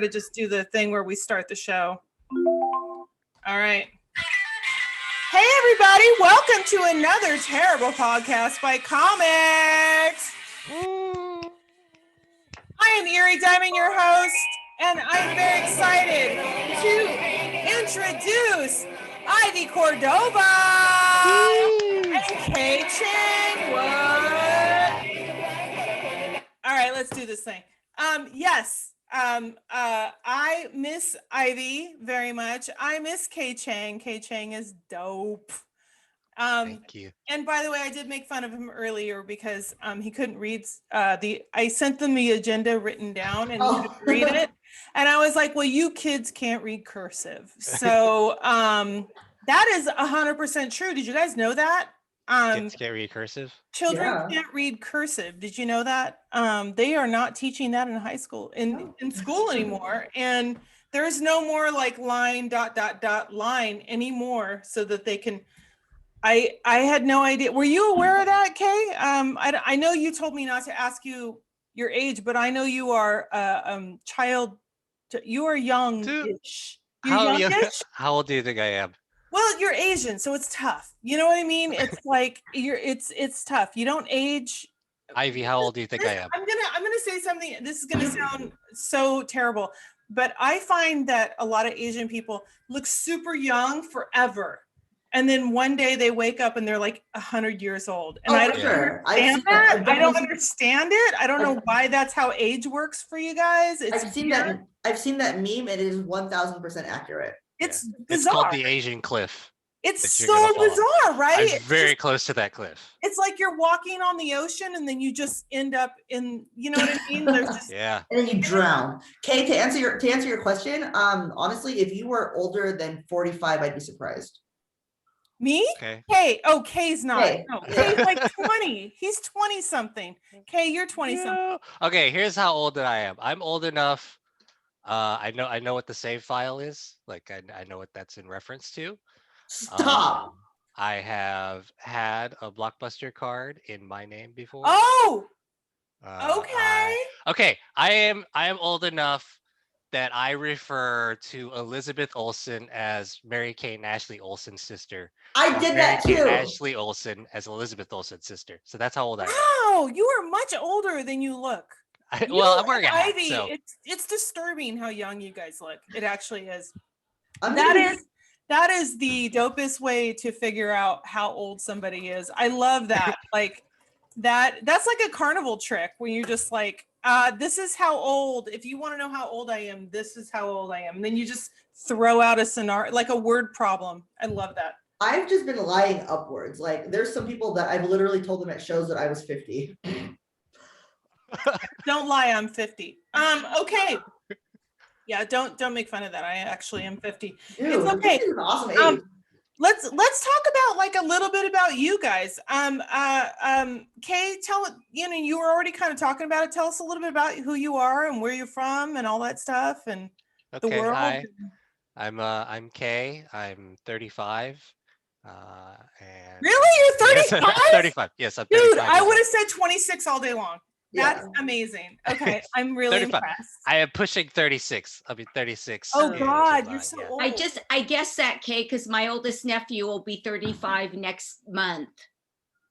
to just do the thing where we start the show. All right. Hey, everybody. Welcome to another terrible podcast by Comics. I am Eerie Diamond, your host, and I'm very excited to introduce Aivy Cordova and K. Cheng. What? All right, let's do this thing. Yes. I miss Aivy very much. I miss K. Cheng. K. Cheng is dope. Thank you. And by the way, I did make fun of him earlier because he couldn't read I sent them the agenda written down and he couldn't read it. And I was like, well, you kids can't read cursive. So that is 100% true. Did you guys know that? Kids can't read cursive? Children can't read cursive. Did you know that? They are not teaching that in high school, in school anymore. And there's no more like line, ... line anymore so that they can, I had no idea. Were you aware of that, Kay? I know you told me not to ask you your age, but I know you are you are young-ish. How old do you think I am? Well, you're Asian, so it's tough. You know what I mean? It's like it's tough. You don't age. Aivy, how old do you think I am? I'm gonna say something. This is gonna sound so terrible, but I find that a lot of Asian people look super young forever, and then one day they wake up and they're like 100 years old. And I don't understand that. I don't understand it. I don't know why that's how age works for you guys. I've seen that meme. It is 1000% accurate. It's bizarre. It's called the Asian cliff. It's so bizarre, right? I'm very close to that cliff. It's like you're walking on the ocean and then you just end up in, you know what I mean? There's just yeah. And then you drown. Kay, to answer your question, honestly, if you were older than 45, I'd be surprised. Me? Okay. Kay. Oh, Kay's not. Kay. No, Kay's like 20. He's 20 something. Kay, you're 20 something. Okay, here's how old that I am. I'm old enough. I know what the save file is. Like I know what that's in reference to. Stop. I have had a Blockbuster card in my name before. Oh. Okay. Okay. I am old enough that I refer to Elizabeth Olsen as Mary Kay and Ashley Olsen's sister. I did that too. Ashley Olsen as Elizabeth Olsen's sister. So that's how old I am. Wow, you are much older than you look. I'm wearing a hat, Aivy, so. it's disturbing how young you guys look. It actually is. That is the dopest way to figure out how old somebody is. I love that. Like that's like a carnival trick where you're just like, this is how old, if you want to know how old I am, this is how old I am. And then you just throw out a scenario, like a word problem. I love that. I've just been lying upwards. Like there's some people that I've literally told them at shows that I was 50. Don't lie, I'm 50. Okay. Yeah, don't make fun of that. I actually am 50. Dude, it's okay. This is an awesome age. Let's talk about like a little bit about you guys. Kay, you were already kind of talking about it. Tell us a little bit about who you are and where you're from and all that stuff and the world. Hi. I'm Kay. I'm 35. And really? You're 35? Yes, 35. Yes, I'm 35. Dude, I would have said 26 all day long. That's amazing. Okay, I'm really impressed. I am pushing 36. I'll be 36. Oh God, you're so old. I guess that, Kay, because my oldest nephew will be 35 next month.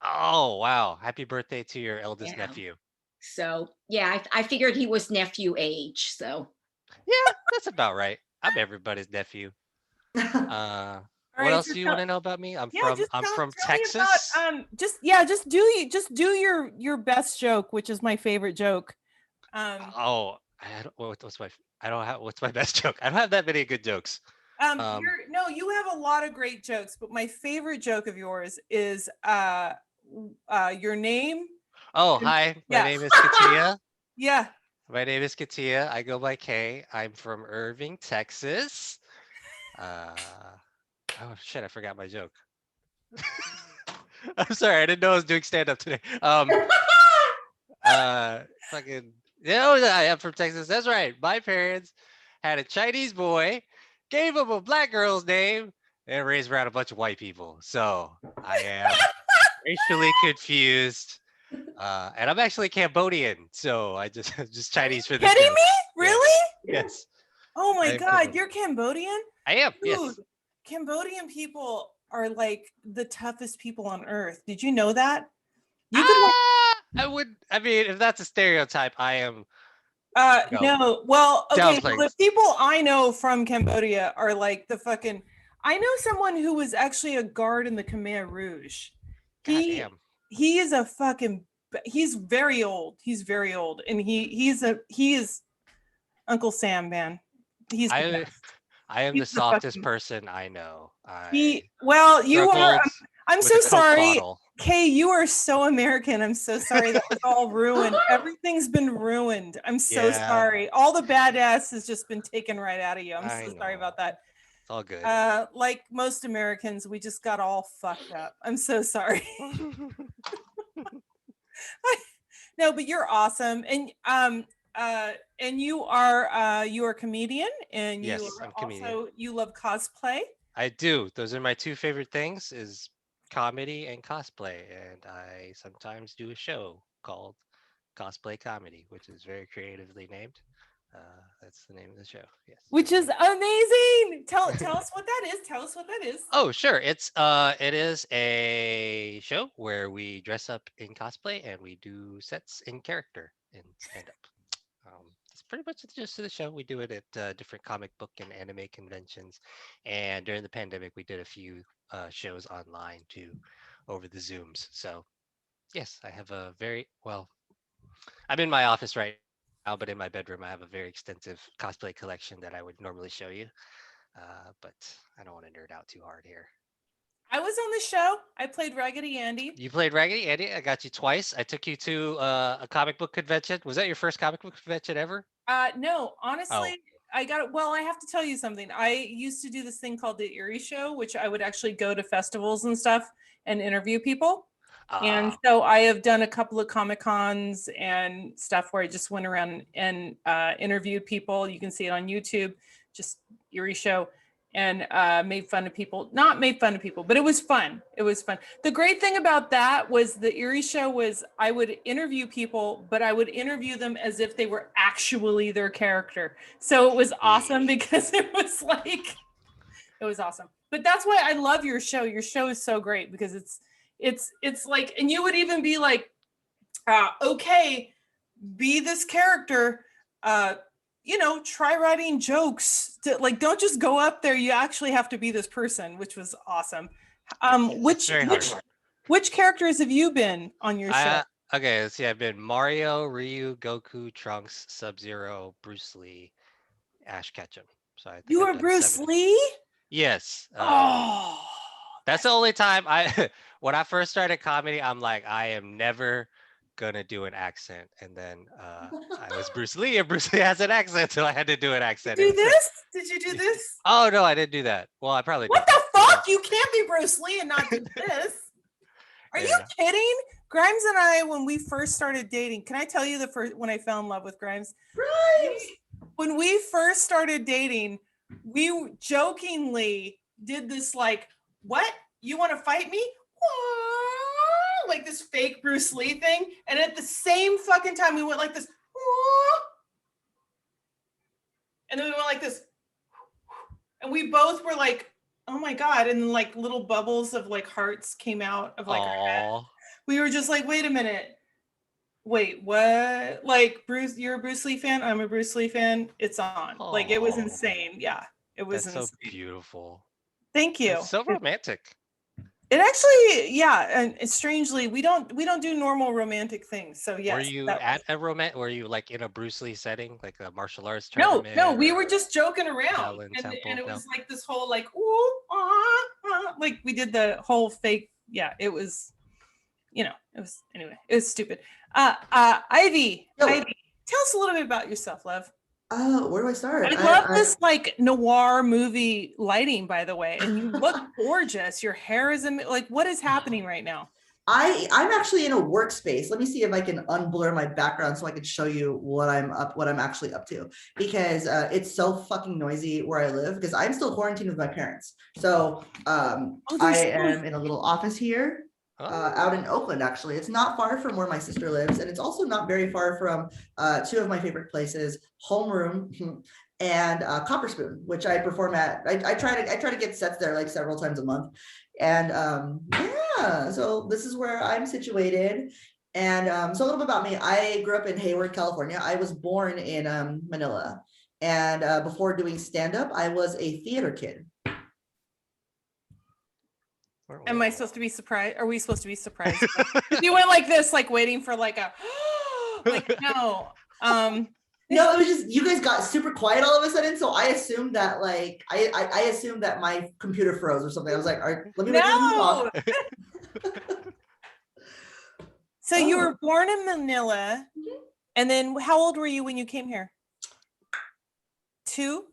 Oh wow! Happy birthday to your eldest nephew. So yeah, I figured he was nephew age. So yeah, that's about right. I'm everybody's nephew. What else do you want to know about me? I'm from Texas. Just do your best joke, which is my favorite joke. What's my best joke? I don't have that many good jokes. You have a lot of great jokes, but my favorite joke of yours is your name. Oh, hi. My name is Katia. Yeah. My name is Katia. I go by Kay. I'm from Irving, Texas. Oh shit! I forgot my joke. I'm sorry. I didn't know I was doing stand-up today. I am from Texas. That's right. My parents had a Chinese boy, gave him a black girl's name, and raised around a bunch of white people. So I am racially confused. And I'm actually Cambodian, so just Chinese for this. Kidding me? Really? Yes. Oh my I am God, Cambodian. you're Cambodian? I am. Dude, Yes. Cambodian people are like the toughest people on earth. Did you know that? You could I would. I mean, if that's a stereotype, I am. no. Well, okay, Downplaying well, the this. people I know from Cambodia are like the fucking I know someone who was actually a guard in the Khmer Rouge. God He damn. he is a fucking he's very old. He's very old. And he is Uncle Sam, man. He's the I best. I am the He's the softest fucking person I know. well, you are Struggled I'm with so a Coke sorry. bottle. Kay, you are so American. I'm so sorry that was all ruined. Everything's been ruined. I'm so Yeah, sorry. All the badass has just been taken right out of you. I'm I so sorry know. about that. It's all good. Like most Americans, we just got all fucked up. I'm so sorry. No, but you're awesome. And you are a comedian and you Yes, are I'm a comedian. also you love cosplay. I do. Those are my two favorite things: is comedy and cosplay. And I sometimes do a show called Cosplay Comedy, which is very creatively named. That's the name of the show. Yes. Which is amazing. Tell us what that is. Tell us what that is. Oh, sure. It is a show where we dress up in cosplay and we do sets in character in stand up. It's pretty much the gist of the show. We do it at different comic book and anime conventions, and during the pandemic, we did a few shows online too, over the Zooms. So yes, I have a very well. I'm in my office right now, but in my bedroom, I have a very extensive cosplay collection that I would normally show you. But I don't want to nerd out too hard here. I was on the show. I played Raggedy Andy. You played Raggedy Andy. I got you twice. I took you to a comic book convention. Was that your first comic book convention ever? No, Oh, honestly, I got it. Well, I have to tell you something. I used to do this thing called the Eerie Show, which I would actually go to festivals and stuff and interview people. And so I have done a couple of Comic Cons and stuff where I just went around and interviewed people. You can see it on YouTube, just Eerie Show, and made fun of people. Not made fun of people, but it was fun. It was fun. The great thing about that was the Eerie Show was I would interview people, but I would interview them as if they were actually their character. So it was awesome because it was like, it was awesome. But that's why I love your show. Your show is so great because it's like, and you would even be like, okay, be this character, try writing jokes like, don't just go up there. You actually have to be this person, which was awesome. Which characters have you been on your show? Okay, let's see. I've been Mario, Ryu, Goku, Trunks, Sub-Zero, Bruce Lee, Ash Ketchum. So I think You I've were done Bruce 7. Lee? Yes. Oh, That's the only time when I first started comedy, I'm like, I am never gonna do an accent. And then I was Bruce Lee, and Bruce Lee has an accent, so I had to do an accent. Did you do this? Oh no, I didn't do that. Well, I probably What did. the fuck? You can't be Bruce Lee and not do this. Are you kidding? Grimes and I, when we first started dating, can I tell you when I fell in love with Grimes? When we first started dating, we jokingly did this like, what? You want to fight me? Like this fake Bruce Lee thing. And at the same fucking time, we went like this. And then we went like this. And we both were like, oh my God. And then like little bubbles of like hearts came out of like our head. We were just like, wait a minute. Wait, what? Like, Bruce, you're a Bruce Lee fan? I'm a Bruce Lee fan. It's on. Like, it was insane. Yeah, it was insane. So beautiful. Thank you. It's so romantic. It actually, yeah, and strangely, we don't do normal romantic things. So yes. Were you at a Were you like in a Bruce Lee setting, like a martial arts tournament? No, we were just joking around, and it was like this whole like, ooh, like we did the whole fake. Yeah, it was, it was stupid. Ivy, tell us a little bit about yourself, love. Where do I start? I love this like noir movie lighting, by the way, and you look gorgeous. Your hair is like, what is happening right now? I'm actually in a workspace. Let me see if I can unblur my background so I can show you what I'm actually up to, because it's so fucking noisy where I live, because I'm still quarantined with my parents. So I am in a little office here. Out in Oakland, actually. It's not far from where my sister lives, and it's also not very far from 2 of my favorite places, homeroom and Copper Spoon, which I perform at. I try to get sets there like several times a month. And yeah, so this is where I'm situated. And so a little bit about me. I grew up in Hayward, California. I was born in Manila. And before doing stand-up, I was a theater kid. Am I supposed to be surprised? Are we supposed to be surprised? You went like this, like waiting for like a like no. No, it was just you guys got super quiet all of a sudden, so I assumed that like I assumed that my computer froze or something. I was like, all right, let me no. So you were born in Manila, and then how old were you when you came here? 2?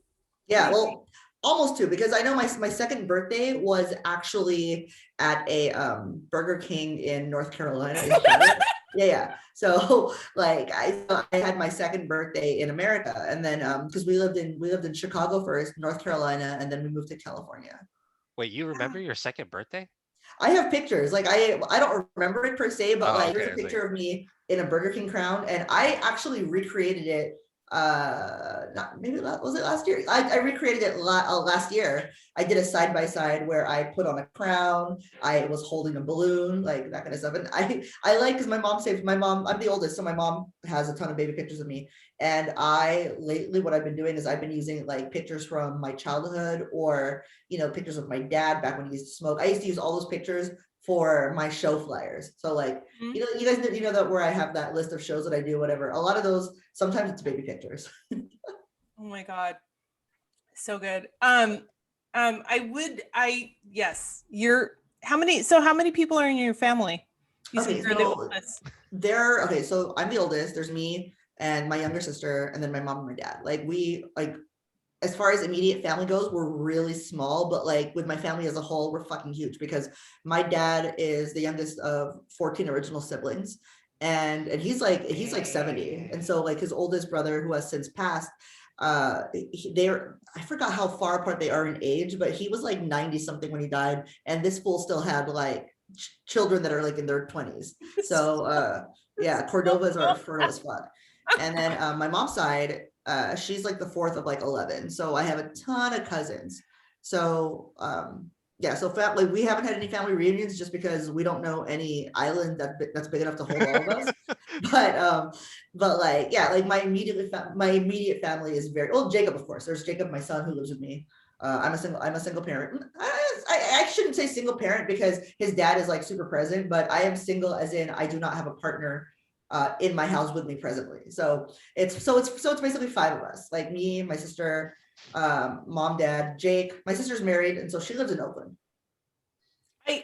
Yeah, well, almost 2, because I know my second birthday was actually at a Burger King in North Carolina. Yeah. So like I had my second birthday in America, and then because we lived in Chicago first, North Carolina, and then we moved to California. Wait, you remember your second birthday? I have pictures. Like I don't remember it per se, but like okay. there's a picture of me in a Burger King crown, and I actually recreated it. Maybe was it last year? I recreated it last year. I did a side by side where I put on a crown. I was holding a balloon, like that kind of stuff. And I like, because I'm the oldest, so my mom has a ton of baby pictures of me. And lately what I've been doing is I've been using like pictures from my childhood, or pictures of my dad back when he used to smoke. I used to use all those pictures for my show flyers. So like, you guys know that where I have that list of shows that I do, whatever. A lot of those, sometimes it's baby pictures. Oh my God. So good. Yes, how many people are in your family? So I'm the oldest. There's me and my younger sister, and then my mom and my dad. As far as immediate family goes, we're really small, but like with my family as a whole, we're fucking huge, because my dad is the youngest of 14 original siblings. And he's like 70. And so like his oldest brother, who has since passed, I forgot how far apart they are in age, but he was like 90 something when he died. And this fool still had like children that are like in their 20s. So yeah, Cordovas are fertile as fuck. And then my mom's side, she's like the 4th of like 11. So I have a ton of cousins. So yeah, so family, we haven't had any family reunions just because we don't know any island that's big enough to hold all of us. But like, yeah, like my immediate family is very, well, Jacob, of course. There's Jacob, my son, who lives with me. I'm a single parent. I shouldn't say single parent, because his dad is like super present, but I am single as in I do not have a partner in my house with me presently. So it's basically 5 of us, like me, my sister, mom, dad, Jake. My sister's married, and so she lives in Oakland.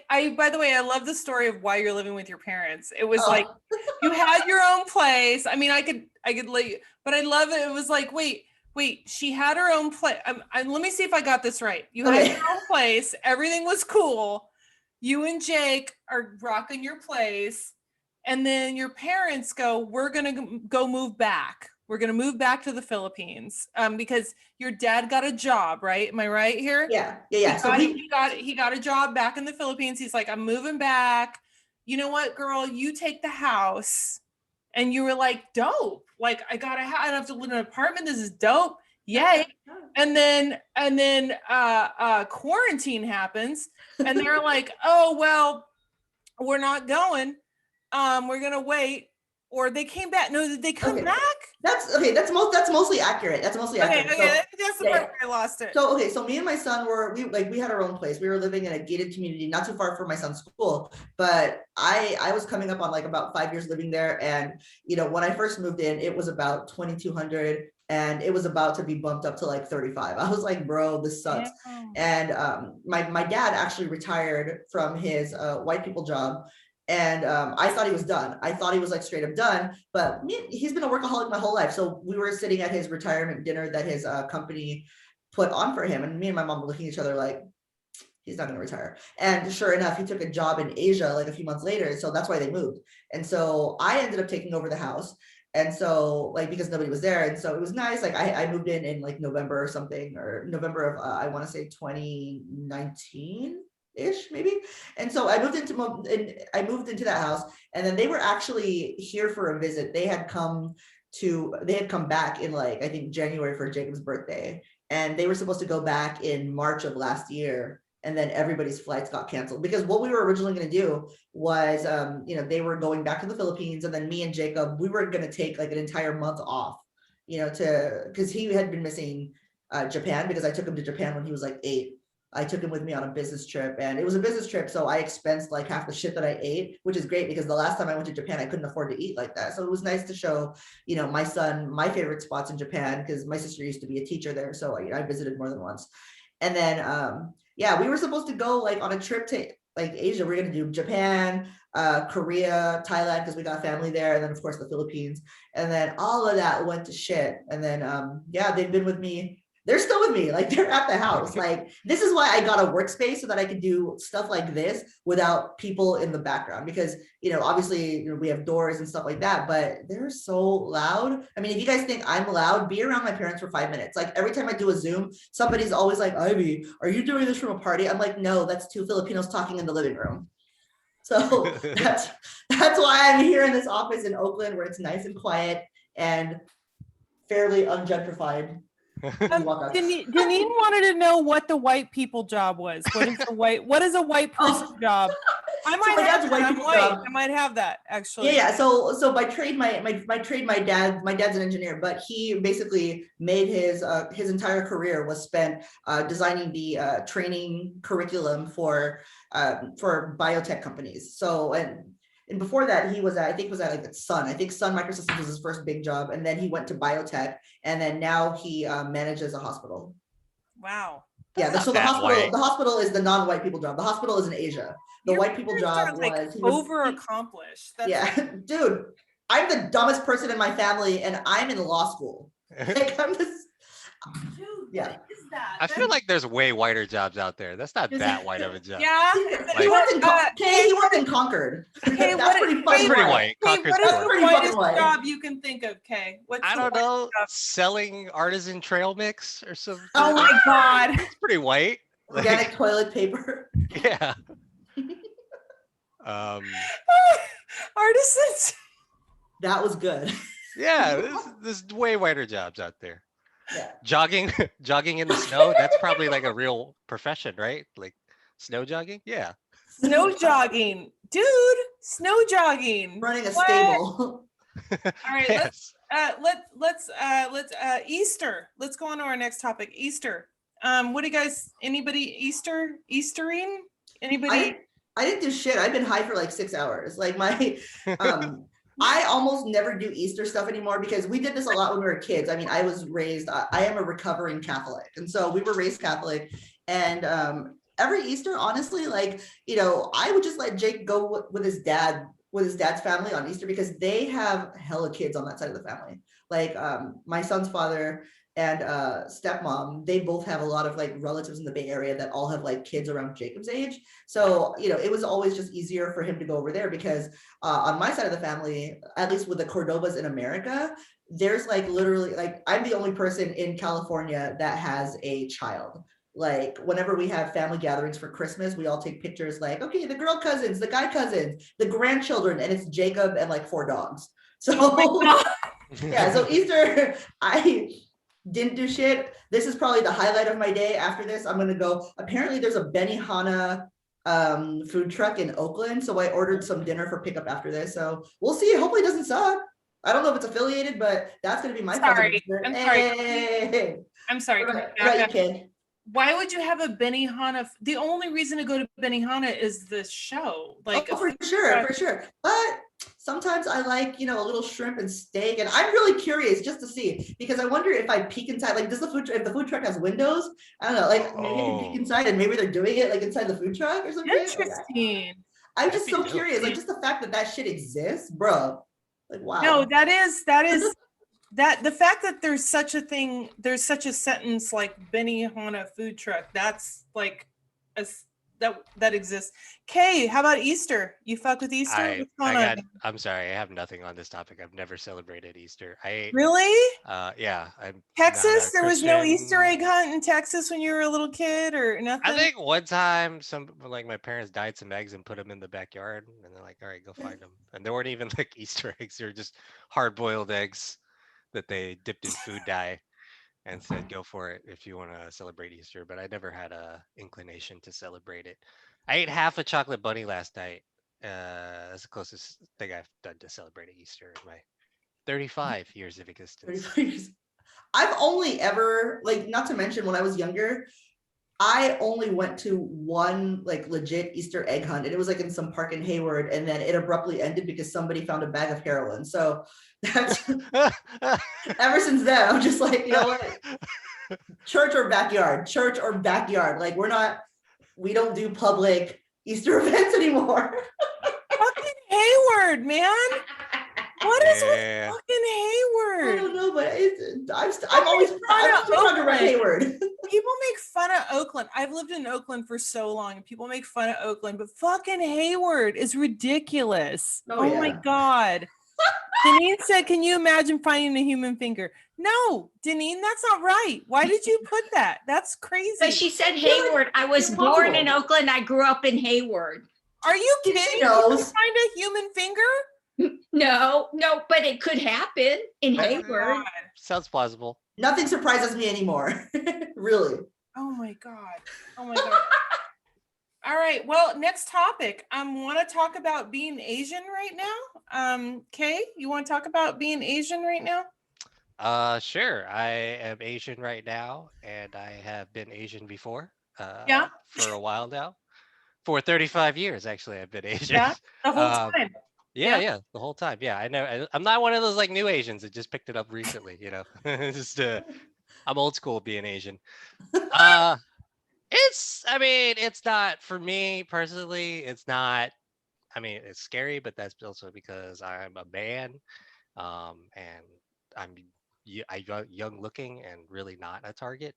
I by the way, I love the story of why you're living with your parents. It was like you had your own place. I mean, I could let you, but I love it. It was like, wait, she had her own place. Let me see if I got this right. You had your own place. Everything was cool. You and Jake are rocking your place. And then your parents go, we're going to go move back. We're going to move back to the Philippines because your dad got a job, right? Am I right here? Yeah. He got a job back in the Philippines. He's like, I'm moving back. You know what, girl? You take the house. And you were like, dope. Like, I don't have to live in an apartment. This is dope. Yay. And then quarantine happens. And they're like, oh, well, we're not going. We're gonna wait, or they came back. No, did they come back? That's mostly accurate. That's mostly accurate. Okay, that's the part where I lost it. So me and my son we had our own place. We were living in a gated community, not too far from my son's school. But I was coming up on like about 5 years living there, and when I first moved in, it was about 2,200. And it was about to be bumped up to like 35. I was like, bro, this sucks. Yeah. And my dad actually retired from his white people job. And I thought he was done. I thought he was like straight up done, but he's been a workaholic my whole life. So we were sitting at his retirement dinner that his company put on for him. And me and my mom were looking at each other like, he's not going to retire. And sure enough, he took a job in Asia like a few months later. So that's why they moved. And so I ended up taking over the house. And so like, because nobody was there. And so it was nice. Like I moved in like November or something, or November of, I want to say 2019. Ish maybe. And so I moved into that house, and then they were actually here for a visit. They had come they had come back in like, I think January for Jacob's birthday. And they were supposed to go back in March of last year. And then everybody's flights got canceled because what we were originally going to do was, they were going back to the Philippines, and then me and Jacob, we were going to take like an entire month off, because he had been missing Japan, because I took him to Japan when he was like 8. I took him with me on a business trip, and it was a business trip. So I expensed like half the shit that I ate, which is great because the last time I went to Japan, I couldn't afford to eat like that. So it was nice to show, my son, my favorite spots in Japan, because my sister used to be a teacher there. So I visited more than once. And then, we were supposed to go like on a trip to like Asia. We're going to do Japan, Korea, Thailand, because we got family there. And then of course the Philippines. And then all of that went to shit. And then, they've been with me. They're still with me. Like, they're at the house. Like, this is why I got a workspace, so that I could do stuff like this without people in the background, because, obviously we have doors and stuff like that, but they're so loud. I mean, if you guys think I'm loud, be around my parents for 5 minutes. Like, every time I do a Zoom, somebody's always like, Ivy, are you doing this from a party? I'm like, no, that's 2 Filipinos talking in the living room. So that's why I'm here in this office in Oakland, where it's nice and quiet and fairly ungentrified. Deneen wanted to know what the white people job was. What is a white person job? I might have that. I'm white. I might have that actually. Yeah. So by trade, my dad's an engineer, but he basically made his entire career was spent designing the training curriculum for biotech companies. So and before that, he was at like Sun. I think Sun Microsystems was his first big job, and then he went to biotech, and then now he manages a hospital. Wow. Yeah. So the hospital is the non-white people job. The hospital is in Asia. The white people job was over accomplished. Dude, I'm the dumbest person in my family, and I'm in law school. Like, I'm just. Dude, yeah. what is that? I feel like there's way whiter jobs out there. That's not that white of a job. Yeah. He worked in Concord. Hey, that's pretty fucking white. Hey, what is the whitest job you can think of, Kay? I don't know. Selling artisan trail mix or something. Oh my God. It's pretty white. Organic toilet paper. Yeah. Artisans. That was good. Yeah, there's way whiter jobs out there. Yeah. Jogging in the snow, that's probably like a real profession, right? Like snow jogging? Yeah. Snow jogging. Dude, snow jogging. Running a stable. All right, Yes. let's Easter. Let's go on to our next topic. Easter. What do you guys, anybody Eastering? Anybody? I didn't do shit. I've been high for like 6 hours. Like I almost never do Easter stuff anymore, because we did this a lot when we were kids. I mean, I was raised, I am a recovering Catholic. And so we were raised Catholic, and every Easter, honestly, like, I would just let Jake go with his dad's family on Easter, because they have hella kids on that side of the family. Like my son's father and stepmom, they both have a lot of like relatives in the Bay Area that all have like kids around Jacob's age. So, it was always just easier for him to go over there, because on my side of the family, at least with the Cordovas in America, there's like literally, like, I'm the only person in California that has a child. Like, whenever we have family gatherings for Christmas, we all take pictures, like, okay, the girl cousins, the guy cousins, the grandchildren, and it's Jacob and like 4 dogs. So yeah, so Easter, I didn't do shit. This is probably the highlight of my day. After this, I'm gonna go. Apparently there's a Benihana food truck in Oakland, so I ordered some dinner for pickup after this. So we'll see. Hopefully it doesn't suck. I don't know if it's affiliated, but that's gonna be my sorry. I'm sorry. Right, you can. Why would you have a Benihana? The only reason to go to Benihana is the show. Like, for sure. But sometimes I like, a little shrimp and steak, and I'm really curious just to see, because I wonder if I peek inside, like, if the food truck has windows, I don't know, like maybe I can peek inside, and maybe they're doing it like inside the food truck or something. Interesting. I'm just so curious, like, just the fact that shit exists, bro. Like, wow. No, that is that the fact that there's such a thing, there's such a sentence like Benihana food truck, that's like that exists. Kay, how about Easter? You fuck with Easter? What's going on? I'm sorry, I have nothing on this topic. I've never celebrated Easter. Really? Yeah. I'm Texas? There was no Easter egg hunt in Texas when you were a little kid, or nothing? I think one time my parents dyed some eggs and put them in the backyard, and they're like, all right, go find them. And there weren't even like Easter eggs, they were just hard-boiled eggs. that they dipped in food dye and said, "Go for it if you want to celebrate Easter." But I never had a inclination to celebrate it. I ate half a chocolate bunny last night. That's the closest thing I've done to celebrating Easter in my 35 years of existence. 35 years. I've only ever, like, not to mention when I was younger, I only went to one like legit Easter egg hunt, and it was like in some park in Hayward, and then it abruptly ended because somebody found a bag of heroin. So that's ever since then, I'm just like, you know what? Church or backyard, church or backyard. Like we don't do public Easter events anymore. Fucking Hayward, man. What is with Yeah. fucking I Hayward? don't know, but I'm always proud to run Hayward. People make fun of Oakland. I've lived in Oakland for so long. People make fun of Oakland, but fucking Hayward is ridiculous. Oh, my yeah. God. Deneen said, "Can you imagine finding a human finger?" No, Deneen, that's not right. Why did you put that? That's crazy. But she said Hayward. I was born in Oakland. I grew up in Hayward. Are you kidding? She You knows. can find a human finger? No, but it could happen in Hayward. God. Sounds plausible. Nothing surprises me anymore. Really. Oh my God. Oh my God. All right. Well, next topic. Want to talk about being Asian right now. Kay, you want to talk about being Asian right now? Sure. I am Asian right now, and I have been Asian before. Yeah. For a while now. For 35 years, actually, I've been Asian. Yeah. The whole time. Yeah, the whole time. Yeah, I know. I'm not one of those like new Asians that just picked it up recently. You know, just I'm old school being Asian. It's not for me personally. It's not. I mean, it's scary, but that's also because I'm a man, and I'm young looking and really not a target.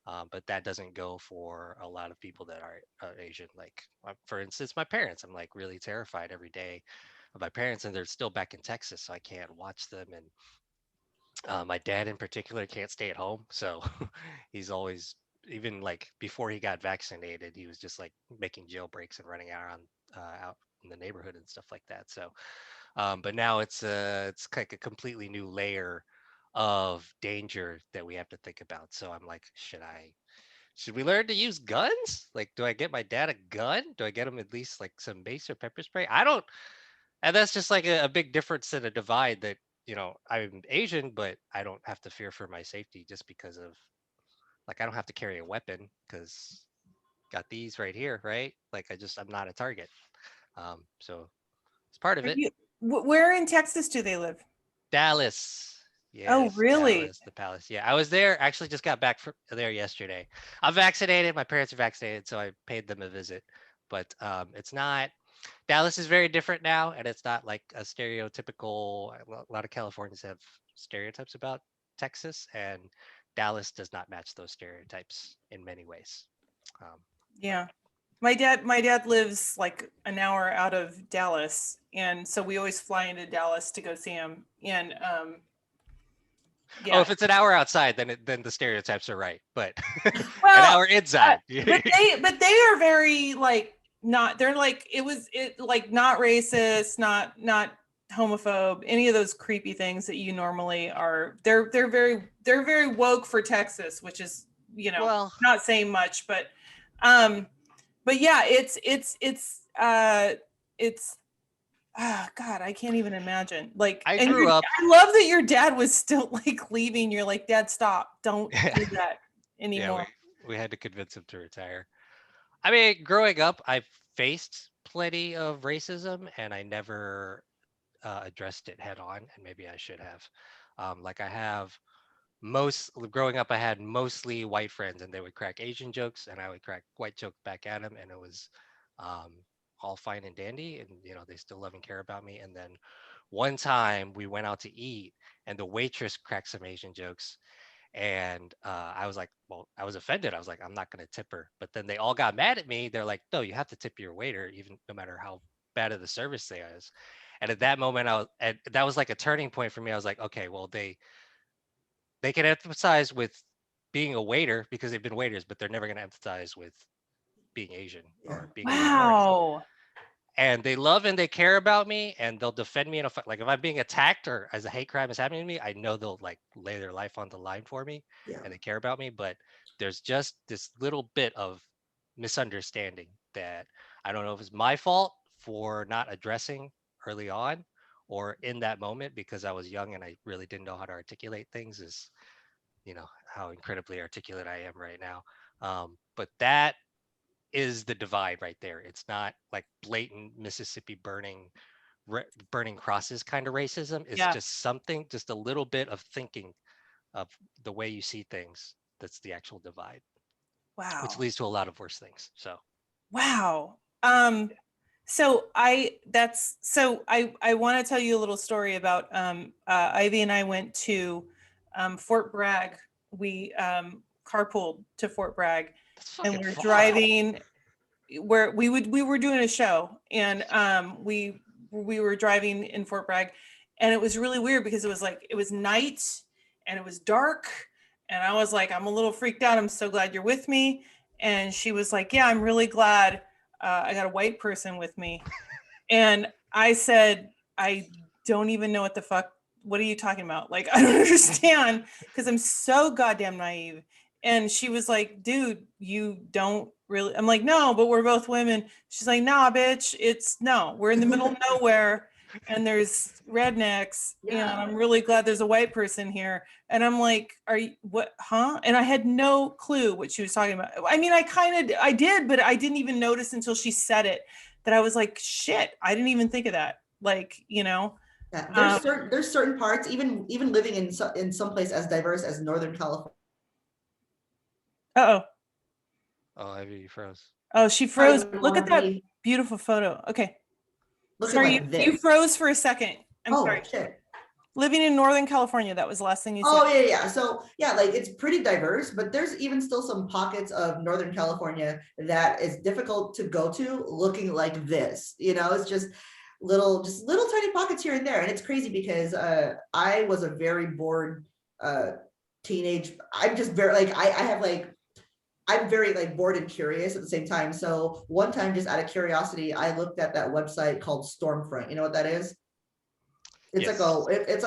But that doesn't go for a lot of people that are Asian. Like, for instance, my parents. I'm like really terrified every day of my parents, and they're still back in Texas, so I can't watch them. And my dad in particular can't stay at home, so he's always, even like before he got vaccinated, he was just like making jailbreaks and running around out in the neighborhood and stuff like that. So, but now it's like a completely new layer of danger that we have to think about. So I'm like, should we learn to use guns? Like, do I get my dad a gun? Do I get him at least like some mace or pepper spray? I don't. And that's just like a big difference and a divide that, I'm Asian, but I don't have to fear for my safety just because of, like, I don't have to carry a weapon because got these right here, right? Like, I'm not a target. So it's part of it. Where in Texas do they live? Dallas. Oh, Yes, really? Dallas, the Palace. Yeah, I was there. Actually, just got back from there yesterday. I'm vaccinated. My parents are vaccinated, so I paid them a visit. But it's not. Dallas is very different now, and it's not like a stereotypical. A lot of Californians have stereotypes about Texas, and Dallas does not match those stereotypes in many ways. Yeah. My dad lives like an hour out of Dallas, and so we always fly into Dallas to go see him. And yeah. Oh, if it's an hour outside, then the stereotypes are right. But an Well, hour inside. but they are very like not. They're like like not racist, not homophobe, any of those creepy things that you normally are. They're very woke for Texas, which is Well, not saying much, but yeah, it's God, I can't even imagine. Like, I grew up. I love that your dad was still like leaving. You're like, Dad, stop! Don't do that anymore. Yeah, we had to convince him to retire. I mean, growing up, I faced plenty of racism, and I never addressed it head on, and maybe I should have. Like I have growing up, I had mostly white friends, and they would crack Asian jokes, and I would crack white jokes back at them, and it was all fine and dandy, and they still love and care about me. And then one time we went out to eat, and the waitress cracked some Asian jokes, and I was like, well, I was offended. I was like, I'm not going to tip her. But then they all got mad at me. They're like, no, you have to tip your waiter, even no matter how bad of the service they is. And at that moment, that was like a turning point for me. I was like, okay, well, they can empathize with being a waiter because they've been waiters, but they're never going to empathize with being Asian or being a minority. Wow. and they love and they care about me, and they'll defend me in a fight. Like if I'm being attacked or as a hate crime is happening to me, I know they'll like lay their life on the line for me, Yeah. and they care about me. But there's just this little bit of misunderstanding that I don't know if it's my fault for not addressing early on or in that moment because I was young and I really didn't know how to articulate things, is how incredibly articulate I am right now. But that is the divide right there. It's not like blatant Mississippi burning crosses kind of racism. It's Yeah. just something, just a little bit of thinking of the way you see things. That's the actual divide, Wow. which leads to a lot of worse things. So Wow. So I want to tell you a little story about Ivy and I went to Fort Bragg. We carpooled to Fort Bragg, that's and fucking we're far. driving where we were doing a show, and we were driving in Fort Bragg, and it was really weird because it was night and it was dark, and I was like, I'm a little freaked out. I'm so glad you're with me. And she was like, yeah, I'm really glad I got a white person with me. And I said, I don't even know what the fuck, what are you talking about? Like, I don't understand because I'm so goddamn naive. And she was like, dude, you don't really, I'm like, no, but we're both women. She's like, nah, bitch, we're in the middle of nowhere and there's rednecks. Yeah. And I'm really glad there's a white person here. And I'm like, are you, what, huh? And I had no clue what she was talking about. I mean, I did, but I didn't even notice until she said it that I was like, shit, I didn't even think of that. Like, Yeah, there's certain parts, even living in some place as diverse as Northern California. Oh, Ivy, you froze. Oh, she froze. Probably Look at wanna that be beautiful photo. Okay. looking Sorry, like this. you froze for a second. I'm Oh sorry. shit. Living in Northern California, that was the last thing you said. Oh yeah. So yeah, like it's pretty diverse, but there's even still some pockets of Northern California that is difficult to go to looking like this. It's just little tiny pockets here and there. And it's crazy because I was a very bored teenage. I'm just very like I have like I'm very like bored and curious at the same time. So one time, just out of curiosity, I looked at that website called Stormfront. You know what that is? It's Yes.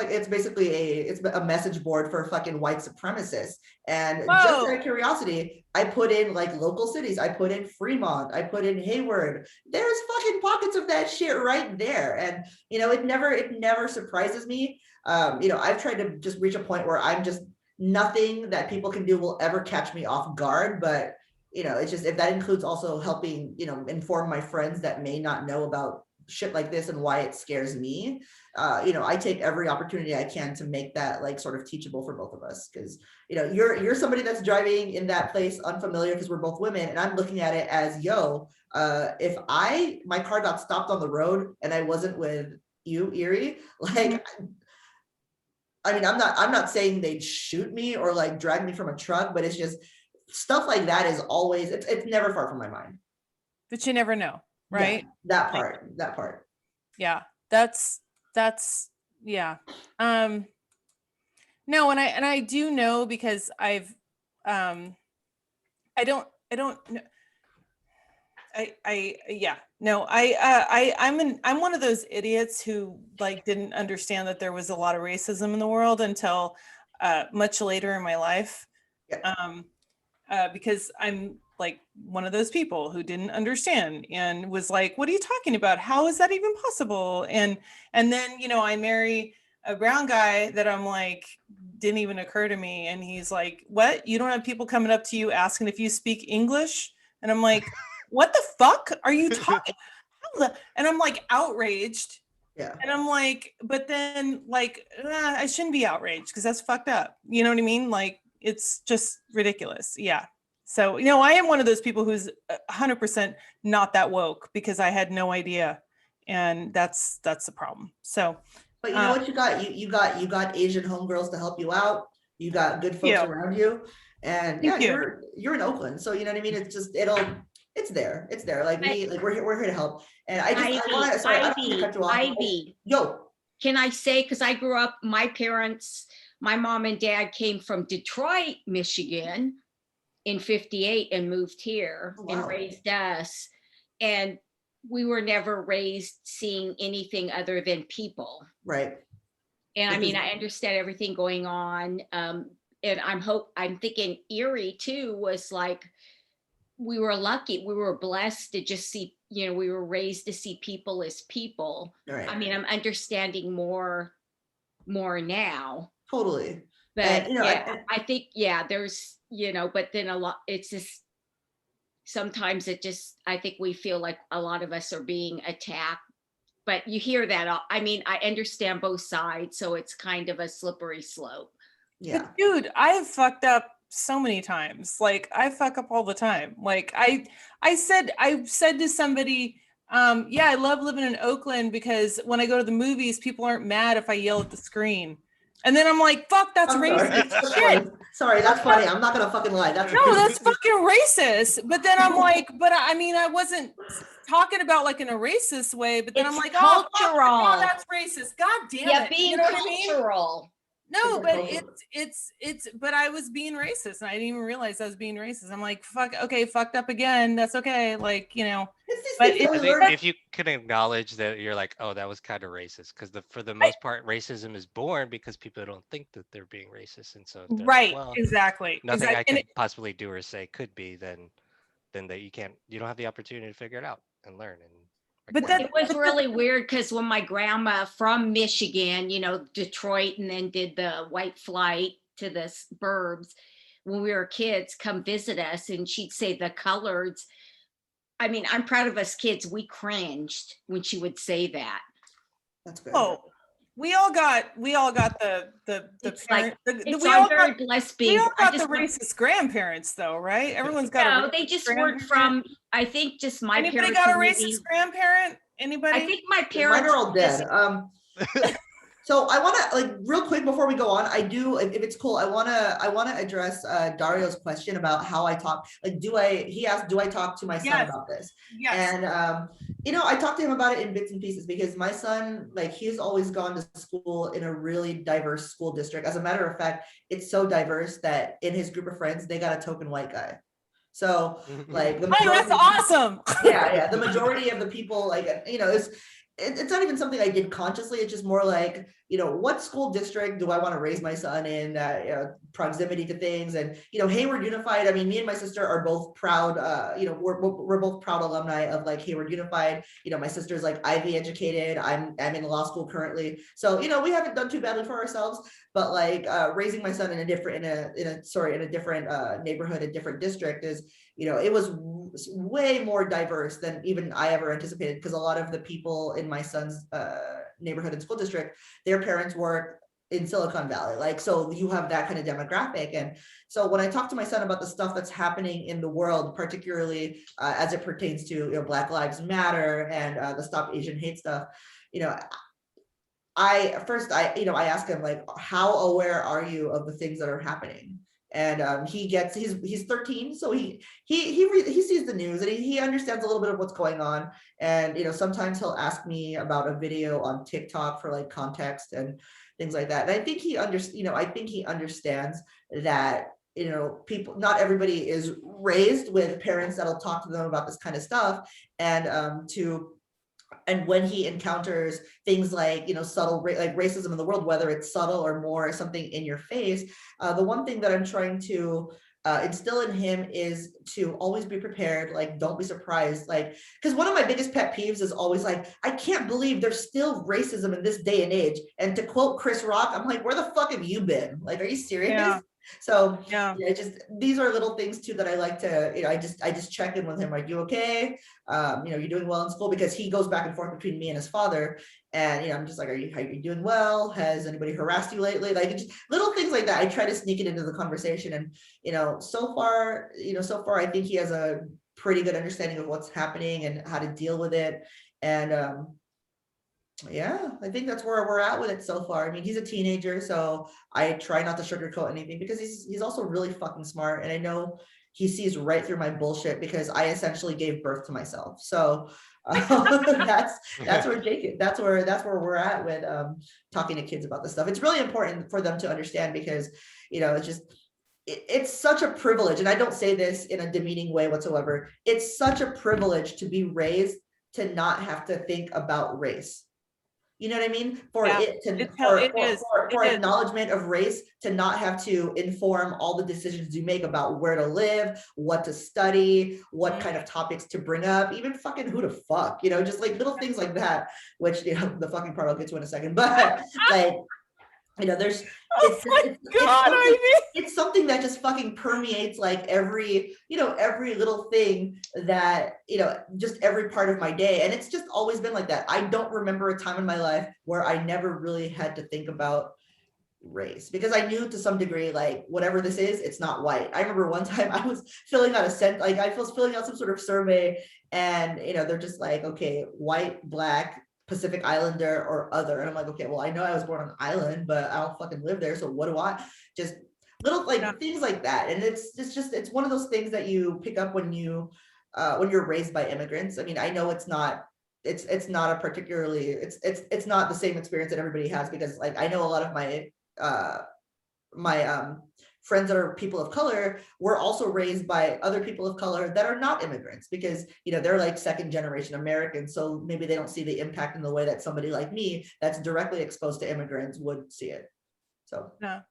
it's basically a message board for fucking white supremacists. And Whoa. just out of curiosity, I put in like local cities. I put in Fremont. I put in Hayward. There's fucking pockets of that shit right there. And it never surprises me. I've tried to just reach a point where I'm just nothing that people can do will ever catch me off guard. But it's just, if that includes also helping inform my friends that may not know about shit like this and why it scares me, I take every opportunity I can to make that like sort of teachable for both of us, because you're somebody that's driving in that place unfamiliar because we're both women, and I'm looking at it as, if my car got stopped on the road and I wasn't with you, Eerie, like I mean, I'm not saying they'd shoot me or like drag me from a truck, but it's just stuff like that is always, it's never far from my mind. But you never know, right? Yeah, that part. Yeah, that's yeah. No, and I do know because I've I don't know. I'm one of those idiots who like didn't understand that there was a lot of racism in the world until much later in my life. Because I'm like one of those people who didn't understand and was like, what are you talking about? How is that even possible? And then, I marry a brown guy that I'm like, didn't even occur to me. And he's like, what? You don't have people coming up to you asking if you speak English? And I'm like, what the fuck are you talking? And I'm like outraged. Yeah. And I'm like, but then like, I shouldn't be outraged because that's fucked up. You know what I mean? Like, it's just ridiculous. Yeah. So, I am one of those people who's 100% not that woke because I had no idea. And that's the problem. So, but you know what you got? You got Asian homegirls to help you out. You got good folks around you. And you're in Oakland. So, you know what I mean? It's just, it's there. Like me, like we're here to help. And I don't cut you off. Ivy. Yo. Can I say, because I grew up, my mom and dad came from Detroit, Michigan in 58 and moved here and raised us. And we were never raised seeing anything other than people. Right. And I mean, I understand everything going on. And I'm thinking Eerie too was like, we were lucky, we were blessed to just see, we were raised to see people as people. Right. I mean, I'm understanding more now. Totally. But And, I think, there's, but then a lot, it's just, sometimes I think we feel like a lot of us are being attacked, but you hear that. I mean, I understand both sides, so it's kind of a slippery slope. Yeah. But dude, I've fucked up so many times. Like I fuck up all the time. Like I said to somebody, I love living in Oakland because when I go to the movies, people aren't mad if I yell at the screen. And then I'm like, fuck, that's racist. Shit. Sorry, that's funny. I'm not gonna fucking lie. That's fucking racist. But then I'm like, I mean, I wasn't talking about like in a racist way, but then It's I'm like, cultural. Oh, that's racist. God damn it. Being you know what I mean? cultural. No, but but I was being racist and I didn't even realize I was being racist. I'm like, fucked up again. That's okay. Like, but I think if you can acknowledge that you're like, oh, that was kind of racist, because for the most part, racism is born because people don't think that they're being racist. And so right, like, well, exactly. Nothing I could possibly do or say could be then that you don't have the opportunity to figure it out and learn. But it was really weird because when my grandma from Michigan, Detroit, and then did the white flight to the burbs, when we were kids, come visit us, and she'd say the coloreds. I mean, I'm proud of us kids. We cringed when she would say that. That's good. Oh, we all got the parent. We all got the racist grandparents, though, right? Everyone's got. No, they just weren't from. I think just my Anybody parents. Got a racist grandparent? Anybody? I think my parents. Mine are all dead. So I want to, like, real quick before we go on, I do, if it's cool, I want to address Dario's question about how I talk. Like, he asked, do I talk to my son about this? Yes. And, I talked to him about it in bits and pieces because my son, like, he's always gone to school in a really diverse school district. As a matter of fact, it's so diverse that in his group of friends, they got a token white guy. So like, that's awesome. Yeah. The majority of the people, like, it's not even something I did consciously. It's just more like, what school district do I want to raise my son in, proximity to things. And, Hayward Unified, I mean, me and my sister are both proud, we're both proud alumni of like Hayward Unified. My sister's like Ivy educated. I'm in law school currently. So, we haven't done too badly for ourselves, but like raising my son in a different neighborhood, a different district is, it was way more diverse than even I ever anticipated, because a lot of the people in my son's neighborhood and school district, their parents work in Silicon Valley. Like, so you have that kind of demographic. And so when I talk to my son about the stuff that's happening in the world, particularly as it pertains to, Black Lives Matter and the Stop Asian Hate stuff, I ask him, like, how aware are you of the things that are happening? And he's 13, so he sees the news and he understands a little bit of what's going on. And sometimes he'll ask me about a video on TikTok for like context and things like that. And I think he understands that people, not everybody is raised with parents that'll talk to them about this kind of stuff. And when he encounters things like, subtle, like racism in the world, whether it's subtle or more something in your face, the one thing that I'm trying to instill in him is to always be prepared. Like, don't be surprised. Like, because one of my biggest pet peeves is always like, I can't believe there's still racism in this day and age. And to quote Chris Rock, I'm like, where the fuck have you been? Like, are you serious? Yeah. So these are little things too that I like to, I just check in with him. Like, you okay? You're doing well in school, because he goes back and forth between me and his father. And, I'm just like, are you doing well? Has anybody harassed you lately? Like, just little things like that. I try to sneak it into the conversation. And, so far, I think he has a pretty good understanding of what's happening and how to deal with it. And, I think that's where we're at with it so far. I mean, he's a teenager, so I try not to sugarcoat anything, because he's also really fucking smart. And I know he sees right through my bullshit, because I essentially gave birth to myself. So that's where Jake, that's where we're at with talking to kids about this stuff. It's really important for them to understand, because, it's such a privilege. And I don't say this in a demeaning way whatsoever. It's such a privilege to be raised to not have to think about race. You know what I mean? For Yeah, it to it is. for It is. acknowledgement of race to not have to inform all the decisions you make about where to live, what to study, what kind of topics to bring up, even fucking who to fuck, you know, just like little things like that, which, you know, the fucking part I'll get to in a second, but like, you know, there's Oh my God, Ivy. it's something that just fucking permeates like every, you know, every little thing that, you know, just every part of my day. And it's just always been like that. I don't remember a time in my life where I never really had to think about race, because I knew to some degree, like whatever this is, it's not white. I remember one time I was filling out I was filling out some sort of survey, and you know, they're just like, okay, white, black, Pacific Islander, or other. And I'm like, okay, well, I know I was born on an island, but I don't fucking live there. So what do I just little like things like that. And it's one of those things that you pick up when you're raised by immigrants. I mean, I know it's not a particularly it's not the same experience that everybody has, because like I know a lot of my friends that are people of color were also raised by other people of color that are not immigrants, because you know, they're like second generation Americans, so maybe they don't see the impact in the way that somebody like me that's directly exposed to immigrants would see it. So yeah.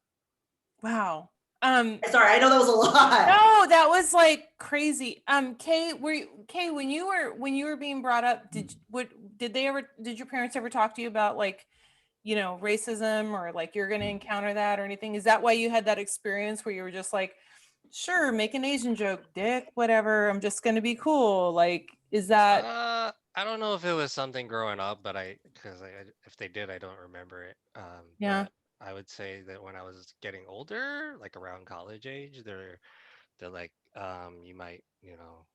Like, sorry, I know that was a lot. No, that was like crazy. Kay, when you were being brought up, did your parents ever talk to you about like, you know, racism, or like you're going to encounter that or anything? Is that why you had that experience where you were just like, sure, make an Asian joke, dick, whatever, I'm just going to be cool? Like, is that? I don't know if it was something growing up, but if they did, I don't remember it. Yeah. But I would say that when I was getting older, like around college age, they're like, you might, you know,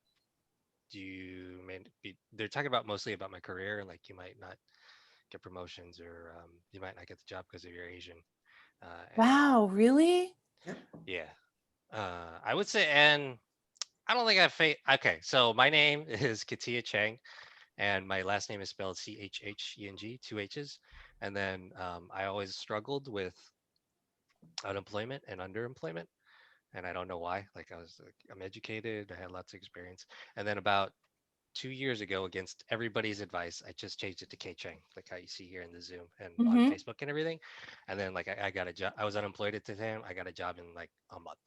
they're talking about mostly about my career, and like you might not get promotions, or you might not get the job because of your Asian. Wow, really? Yeah. I would say, and I don't think okay, so my name is Katia Cheng, and my last name is spelled Chheng, 2 H's. And then I always struggled with unemployment and underemployment, and I don't know why. Like I'm educated, I had lots of experience, and then about 2 years ago, against everybody's advice, I just changed it to K Cheng, like how you see here in the Zoom and on Facebook and everything. And then like I got a job. I was unemployed at the time. I got a job in like a month.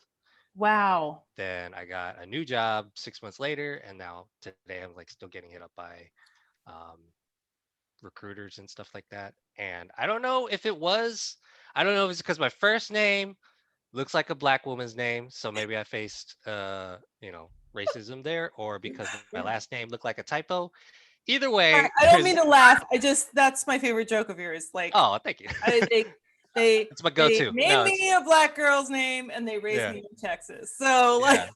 Wow. Then I got a new job 6 months later, and now today I'm like still getting hit up by recruiters and stuff like that. And I don't know if it's because my first name looks like a black woman's name, so maybe I faced you know, racism there, or because my last name looked like a typo. Either way, I don't mean to laugh. That's my favorite joke of yours. Like, oh, thank you. It's my go-to. They named me a black girl's name, and they raised me in Texas. So like,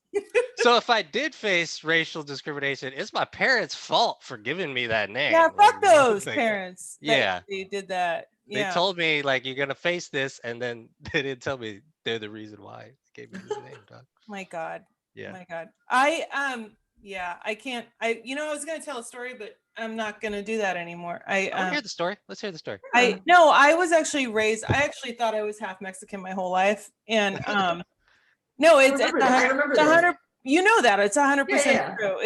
so if I did face racial discrimination, it's my parents' fault for giving me that name. Yeah, fuck like, those parents. Yeah, they did that. They told me like you're gonna face this, and then they didn't tell me they're the reason why they gave me this name, dog. My God. Yeah. My God. I can't. I was gonna tell a story, but I'm not gonna do that anymore. I want to hear the story. Let's hear the story. I was actually raised. I actually thought I was half Mexican my whole life, and no, it's 100. You know that it's 100% true.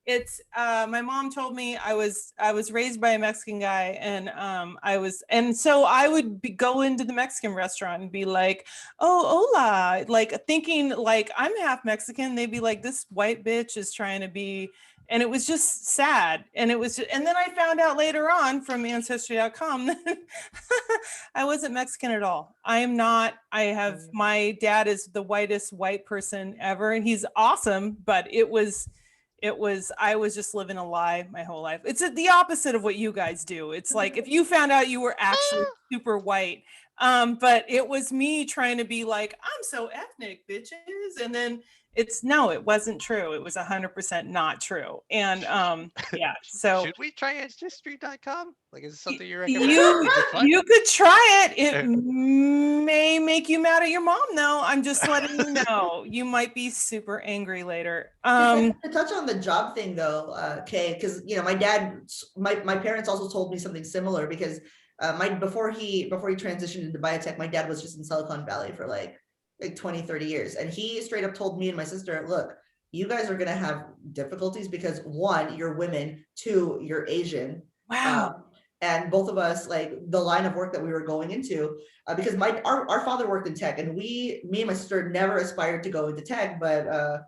It's my mom told me I was raised by a Mexican guy, and so I would go into the Mexican restaurant and be like, oh, hola, like thinking like I'm half Mexican. They'd be like, this white bitch is trying to be, and it was just sad. And and then I found out later on from ancestry.com that I wasn't Mexican at all. I am not. My dad is the whitest white person ever, and he's awesome, but I was just living a lie my whole life. It's the opposite of what you guys do. It's like if you found out you were actually super white, but it was me trying to be like, I'm so ethnic, bitches. And then it wasn't true. It was 100% not true. And yeah, so should we try ancestry.com? Like, is it something you recommend? You could try it. It may make you mad at your mom, though. I'm just letting you know. You might be super angry later. To touch on the job thing, though, Kay, because my parents also told me something similar, because before he transitioned into biotech, my dad was just in Silicon Valley for like 20, 30 years, and he straight up told me and my sister, look, you guys are going to have difficulties because one, you're women, two, you're Asian. Wow. And both of us, like the line of work that we were going into, because our father worked in tech, and me and my sister never aspired to go into tech, but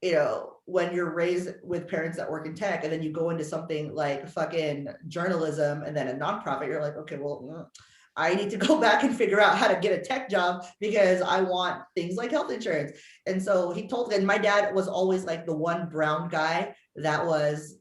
you know, when you're raised with parents that work in tech and then you go into something like fucking journalism and then a nonprofit, you're like, okay, well, I need to go back and figure out how to get a tech job because I want things like health insurance. And so he told, and my dad was always like the one brown guy that was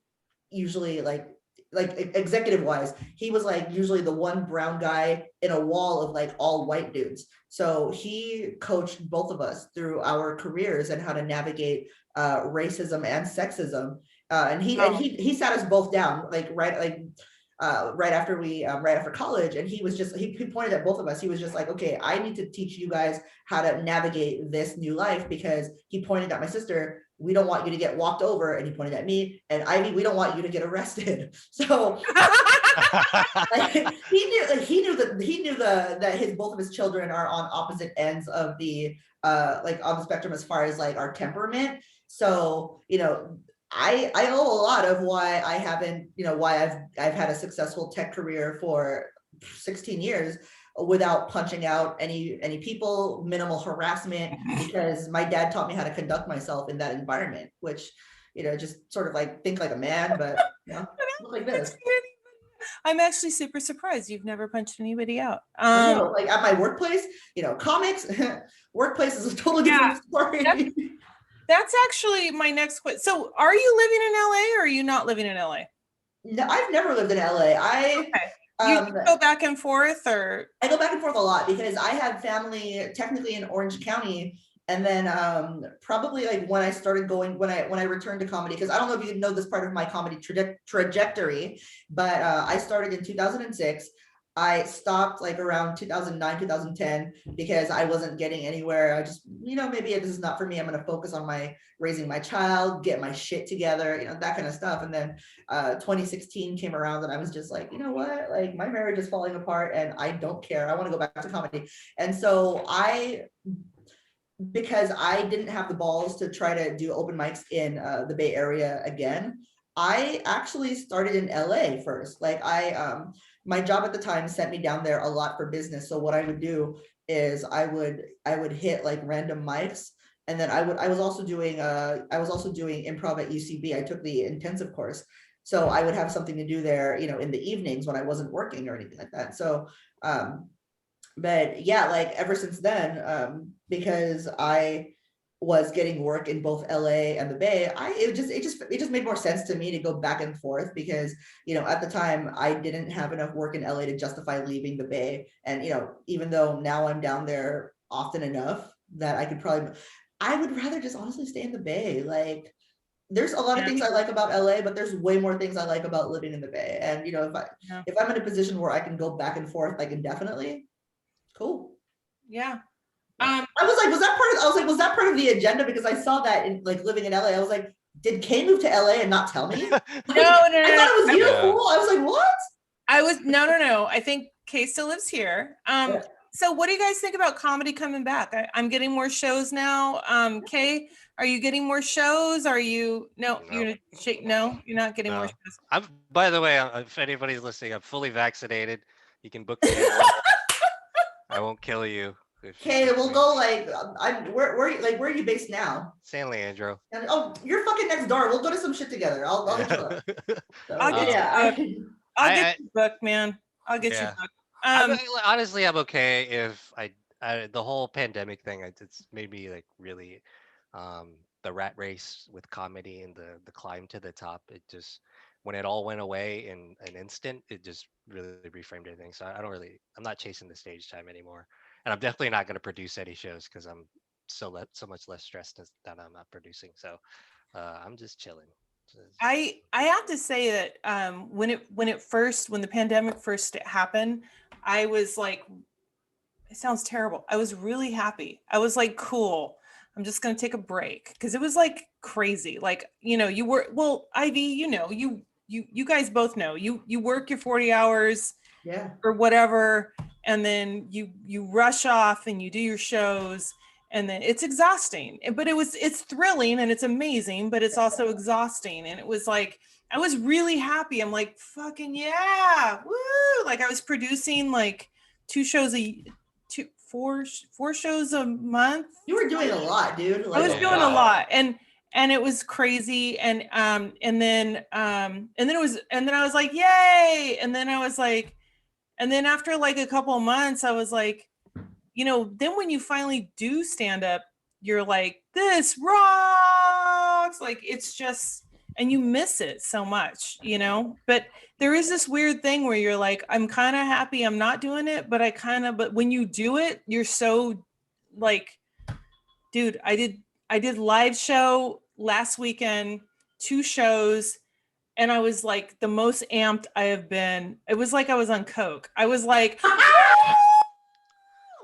usually like executive wise, he was like usually the one brown guy in a wall of like all white dudes. So he coached both of us through our careers and how to navigate racism and sexism. And he sat us both down right after college, and he was just he pointed at both of us. He was just like, okay, I need to teach you guys how to navigate this new life, because he pointed at my sister, we don't want you to get walked over, and he pointed at me and Ivy, we don't want you to get arrested. So like, he knew that both of his children are on opposite ends of the like on the spectrum as far as like our temperament. So, you know, I know a lot of why I haven't, you know, why I've had a successful tech career for 16 years without punching out any people, minimal harassment, because my dad taught me how to conduct myself in that environment, which, you know, just sort of like think like a man, but you know, look like this. I'm actually super surprised you've never punched anybody out. I know, like at my workplace, you know, comics, workplace is a totally different story. That's actually my next question. So are you living in LA or are you not living in LA? No, I've never lived in LA. You go back and forth, or? I go back and forth a lot because I have family technically in Orange County. And then probably like when I started going, when I returned to comedy, because I don't know if you know this part of my comedy trajectory, but I started in 2006. I stopped like around 2009, 2010, because I wasn't getting anywhere. I just, you know, maybe this is not for me. I'm going to focus on raising my child, get my shit together, you know, that kind of stuff. And then 2016 came around and I was just like, you know what, like my marriage is falling apart and I don't care. I want to go back to comedy. And so because I didn't have the balls to try to do open mics in the Bay Area again, I actually started in LA first. Like my job at the time sent me down there a lot for business. So what I would do is I would hit like random mics, and then I was also doing improv at UCB. I took the intensive course, so I would have something to do there, you know, in the evenings when I wasn't working or anything like that. So but yeah, like ever since then, because I was getting work in both LA and the Bay, it just made more sense to me to go back and forth, because, you know, at the time I didn't have enough work in LA to justify leaving the Bay. And, you know, even though now I'm down there often enough that I would rather just honestly stay in the Bay. Like there's a lot of things I like about LA, but there's way more things I like about living in the Bay. And, you know, if I'm in a position where I can go back and forth like indefinitely, cool. Yeah. I was like, was that part of the agenda? Because I saw that in like living in LA. I was like, did Kay move to LA and not tell me? No. I thought it was you. Cool. I was like, what? No. I think Kay still lives here. So what do you guys think about comedy coming back? I'm getting more shows now. Kay, are you getting more shows? Are you you're not getting more shows. By the way, if anybody's listening, I'm fully vaccinated. You can book me. I won't kill you. Okay, we'll go like where are you based now? San Leandro. And you're fucking next door. We'll go to some shit together. I'll get you up. So, I'll get you booked, man. I'll get you booked. Honestly, I'm okay if the whole pandemic thing, it's made me like really the rat race with comedy and the climb to the top. It just, when it all went away in an instant, it just really reframed everything. So I'm not chasing the stage time anymore. And I'm definitely not going to produce any shows because I'm so much less stressed that I'm not producing. So I'm just chilling. I have to say that when the pandemic first happened, I was like, it sounds terrible. I was really happy. I was like, cool. I'm just going to take a break, because it was like crazy. Like, you know, Ivy, you know, you guys both know you work your 40 hours or whatever, and then you rush off and you do your shows, And then it's exhausting, but it's thrilling and it's amazing, but it's also exhausting. And it was like, I was really happy. I'm like, fucking yeah, woo! Like I was producing like four shows a month. You were doing a lot, dude. I was Like, doing a lot, and it was crazy. And then I was like, yay! And then I was like, and then after like a couple of months, I was like, then when you finally do stand up, you're like, this rocks. Like it's just, and you miss it so much, but there is this weird thing where you're like, I'm kind of happy I'm not doing it, but but when you do it, you're so like, dude, I did live show last weekend, 2 shows, and I was like the most amped I have been. It was like I was on coke. I was like,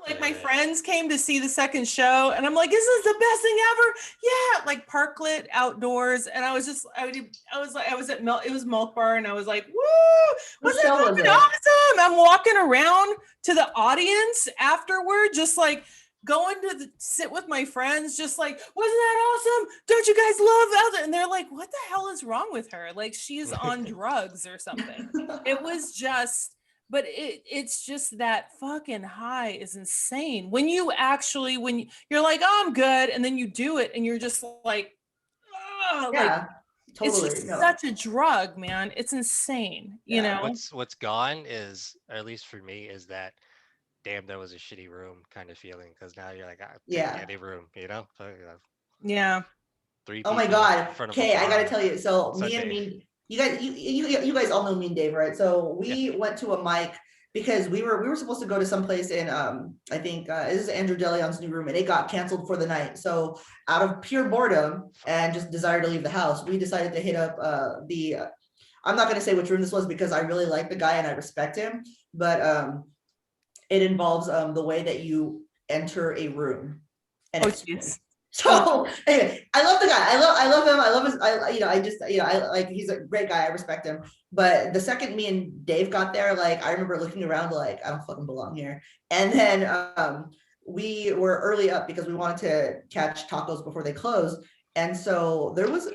like my friends came to see the second show, and I'm like, this is the best thing ever. Yeah, like parklit outdoors, and I was it was Milk Bar, and I was like, woo, was it fucking awesome? I'm walking around to the audience afterward, just like going to sit with my friends, just like, wasn't that awesome? Don't you guys love that? And they're like, what the hell is wrong with her? Like she's on drugs or something. It was just. But it's just that fucking high is insane. When you're like, oh, I'm good. And then you do it and you're just like, oh, yeah, like, totally. It's just such a drug, man. It's insane. You know, what's gone is, or at least for me, is that, damn, that was a shitty room kind of feeling. Cause now you're like, any room, So, yeah. 3 Oh my God. Okay, I gotta tell you. So me and me, you guys all know me and Dave, right? So we went to a mic because we were supposed to go to some place in I think this is Andrew DeLeon's new room, and it got canceled for the night. So out of pure boredom and just desire to leave the house, we decided to hit up I'm not gonna say which room this was because I really like the guy and I respect him, but it involves the way that you enter a room. And so anyway, I love the guy. I love him. I love his. I like. He's a great guy. I respect him. But the second me and Dave got there, like I remember looking around, like I don't fucking belong here. And then we were early up because we wanted to catch tacos before they closed. And so there was,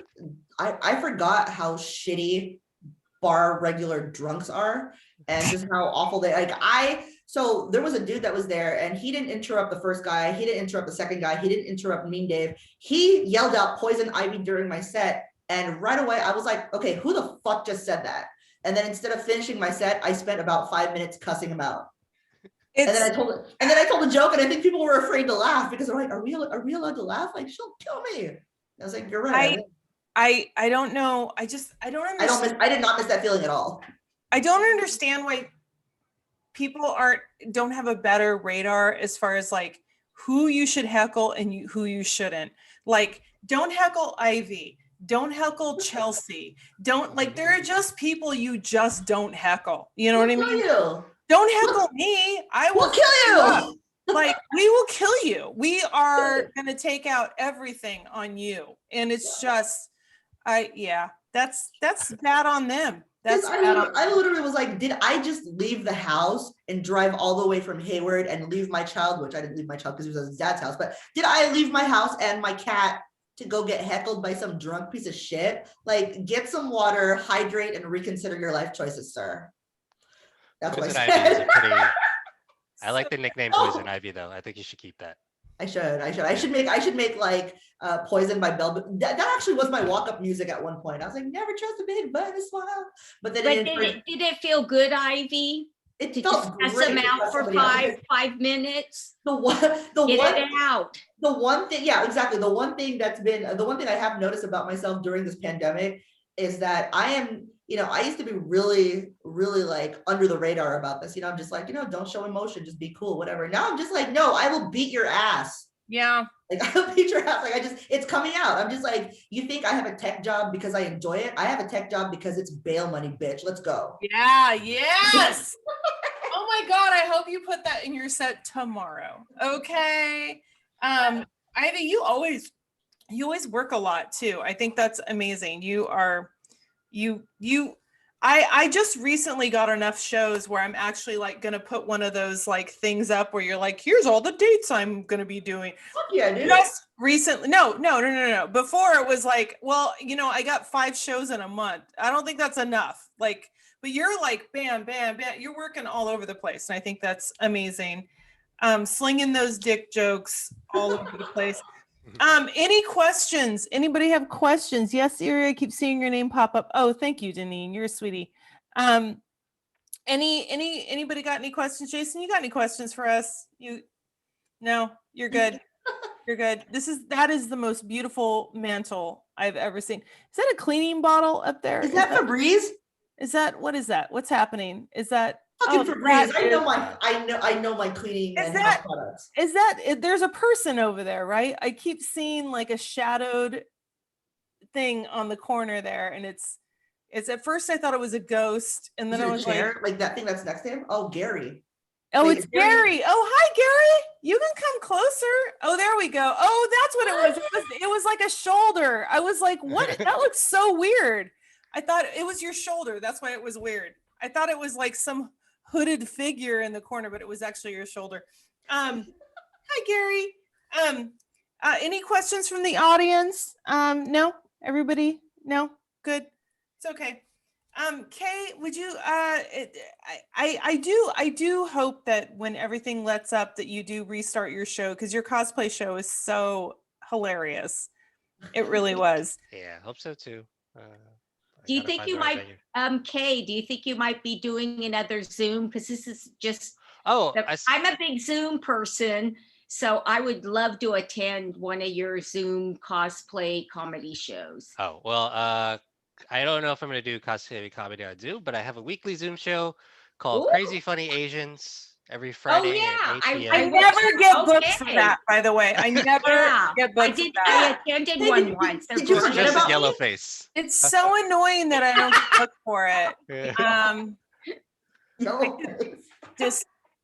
I forgot how shitty bar regular drunks are, and just how awful they like. So there was a dude that was there, and he didn't interrupt the first guy. He didn't interrupt the second guy. He didn't interrupt me and Dave. He yelled out Poison Ivy during my set. And right away, I was like, okay, who the fuck just said that? And then instead of finishing my set, I spent about 5 minutes cussing him out. And then I told a joke, and I think people were afraid to laugh because they're like, are we allowed to laugh? Like, she'll kill me. I was like, you're right. I don't know. I don't understand. I did not miss that feeling at all. I don't understand why people don't have a better radar as far as like who you should heckle and who you shouldn't. Like, don't heckle Ivy. Don't heckle Chelsea. Don't, like, there are just people you just don't heckle. You know what I mean? Don't heckle me. I will kill you. Like, we will kill you. We are going to take out everything on you. And it's just, that's bad on them. I literally was like, did I just leave the house and drive all the way from Hayward and leave my child, which I didn't leave my child because he was at his dad's house, but did I leave my house and my cat to go get heckled by some drunk piece of shit? Like, get some water, hydrate, and reconsider your life choices, sir. That's what I said. I like the nickname Poison Ivy, though. I think you should keep that. I should make like Poison by Bell. That actually was my walk-up music at one point. I was like, never trust a big but a smile. But then did it feel good, Ivy? It to felt just pass them out for 5 minutes. The one thing, yeah, exactly. The one thing I have noticed about myself during this pandemic is that I am, I used to be really, really like under the radar about this. I'm just like, don't show emotion, just be cool, whatever. Now I'm just like, no, I will beat your ass. Yeah. Like, I'll beat your ass. Like, it's coming out. I'm just like, you think I have a tech job because I enjoy it? I have a tech job because it's bail money, bitch. Let's go. Yeah. Yes. Oh my God. I hope you put that in your set tomorrow. Okay. Ivy, you always work a lot too. I think that's amazing. I just recently got enough shows where I'm actually like gonna put one of those like things up where you're like, here's all the dates I'm gonna be doing. Fuck yeah, dude. Just recently, no. Before it was like, well, I got 5 shows in a month. I don't think that's enough. Like, but you're like, bam, bam, bam. You're working all over the place, and I think that's amazing. Slinging those dick jokes all over the place. Any questions? Anybody have questions? Yes, Eerie, I keep seeing your name pop up. Oh, thank you, Deneen. You're a sweetie. Anybody got any questions? Jason, you got any questions for us? No, you're good. You're good. That is the most beautiful mantle I've ever seen. Is that a cleaning bottle up there? Is that Febreze? What is that? What's happening? Is that fucking Febreze? I know my cleaning and house products. There's a person over there, right? I keep seeing like a shadowed thing on the corner there, and it's at first I thought it was a ghost, and then I was like that thing that's next to him. Oh, Gary. Oh, wait, it's Gary. Oh, hi, Gary. You can come closer. Oh, there we go. Oh, that's what it was. It was like a shoulder. I was like, what? That looks so weird. I thought it was your shoulder. That's why it was weird. I thought it was like some hooded figure in the corner, but it was actually your shoulder. Hi, Gary. Any questions from the audience? No, everybody? No, good. It's okay. Kay, would you, I do hope that when everything lets up that you do restart your show, because your cosplay show is so hilarious. It really was. Yeah, I hope so too. Do you think you might, Kay, do you think you might be doing another Zoom? Because this is just, I'm a big Zoom person, so I would love to attend one of your Zoom cosplay comedy shows. Oh, well, I don't know if I'm going to do cosplay comedy on Zoom, but I have a weekly Zoom show called Crazy Funny Asians every Friday at 8 p.m. I never get booked for that, by the way. I never get booked for that. I attended one once. Did you forget about yellow face? It's so annoying that I don't get booked for it.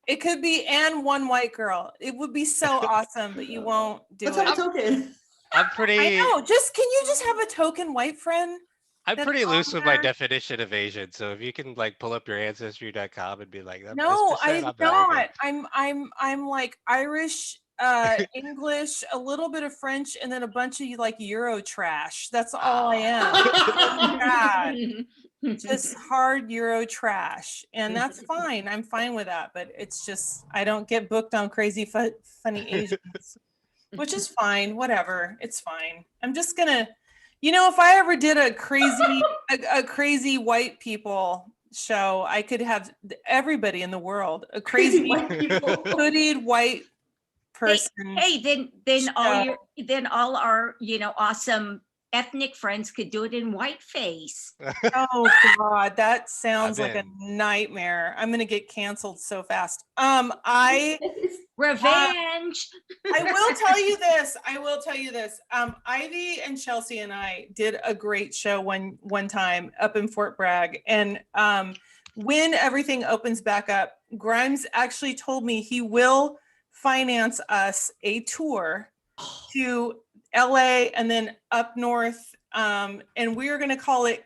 It could be and one white girl. It would be so awesome, but you won't do Let's it. have a token. I'm pretty. I know. Can you just have a token white friend? I'm pretty loose with my definition of Asian, so if you can like pull up your ancestry.com and be like, no, I'm not. I'm like Irish, English, a little bit of French, and then a bunch of like Euro trash. That's all I am. Just hard Euro trash, and that's fine. I'm fine with that. But it's just I don't get booked on crazy funny Asians, which is fine. Whatever, it's fine. I'm just gonna. If I ever did a crazy white people show, I could have everybody in the world, a crazy hoodied white person. Hey, then all our awesome ethnic friends could do it in whiteface. Oh God, that sounds like a nightmare. I'm gonna get canceled so fast. Revenge. I will tell you this. Ivy and Chelsea and I did a great show one time up in Fort Bragg, and when everything opens back up, Grimes actually told me he will finance us a tour to LA and then up north, and we're going to call it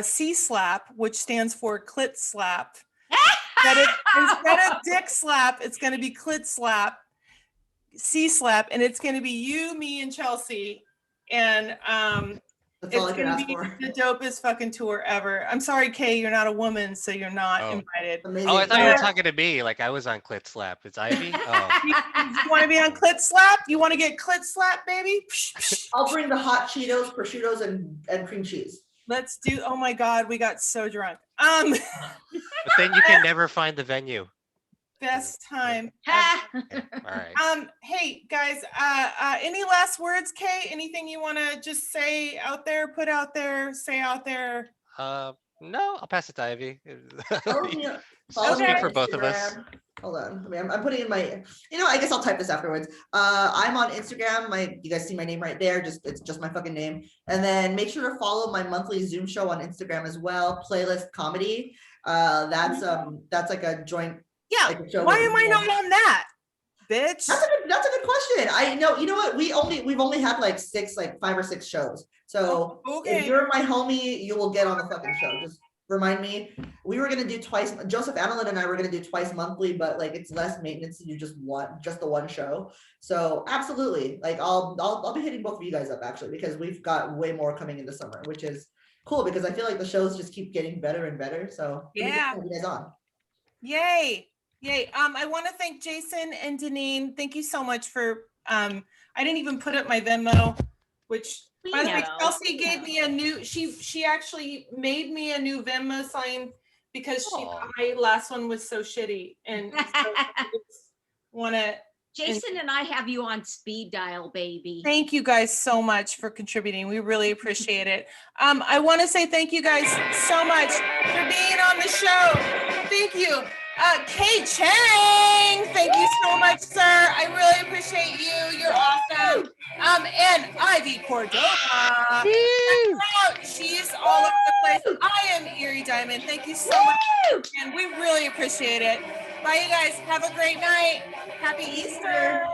C-slap, which stands for clit slap. Instead of dick slap, it's going to be clit slap, C-slap, and it's going to be you, me, and Chelsea, and that's all I can ask be for. The dopest fucking tour ever. I'm sorry, Kay, you're not a woman, so you're not invited. Amazing. Oh, I thought you were talking to me. Like I was on clit slap. It's Ivy. Oh. You want to be on clit slap? You want to get clit slap, baby? I'll bring the hot Cheetos, prosciuttos, and cream cheese. Let's do. Oh my God, we got so drunk. But then you can never find the venue. Best time. Yeah, all right. Hey guys, any last words, Kay? Anything you want to just say out there, put out there, say out there? No, I'll pass it to Ivy. Speak for both of us. Hold on. I mean, I'm putting in my, I guess I'll type this afterwards. I'm on Instagram. You guys see my name right there. It's just my fucking name. And then make sure to follow my monthly Zoom show on Instagram as well. Playlist Comedy. That's like a joint. Yeah. Like why am I not on that, bitch? That's a good question. I know. You know what? We've only had like 5 or 6 shows. So if you're my homie, you will get on the fucking show. Just remind me. We were gonna do twice. Joseph Annalyn and I were gonna do twice monthly, but like it's less maintenance to do just the one show. So absolutely, like I'll be hitting both of you guys up actually, because we've got way more coming in the summer, which is cool because I feel like the shows just keep getting better and better. So Yeah. you guys on. Yay. I want to thank Jason and Deneen. Thank you so much for I didn't even put up my Venmo, which by the way, Chelsea gave me a new, she actually made me a new Venmo sign because she thought my last one was so shitty. And so I just wanna Jason and I have you on speed dial, baby. Thank you guys so much for contributing. We really appreciate it. I want to say thank you guys so much for being on the show. Thank you. K Cheng, thank you so much, sir. I really appreciate you. You're awesome. And Aivy Cordova. She's all over the place. I am Eerie Diamond. Thank you so much. And we really appreciate it. Bye, you guys. Have a great night. Happy Easter.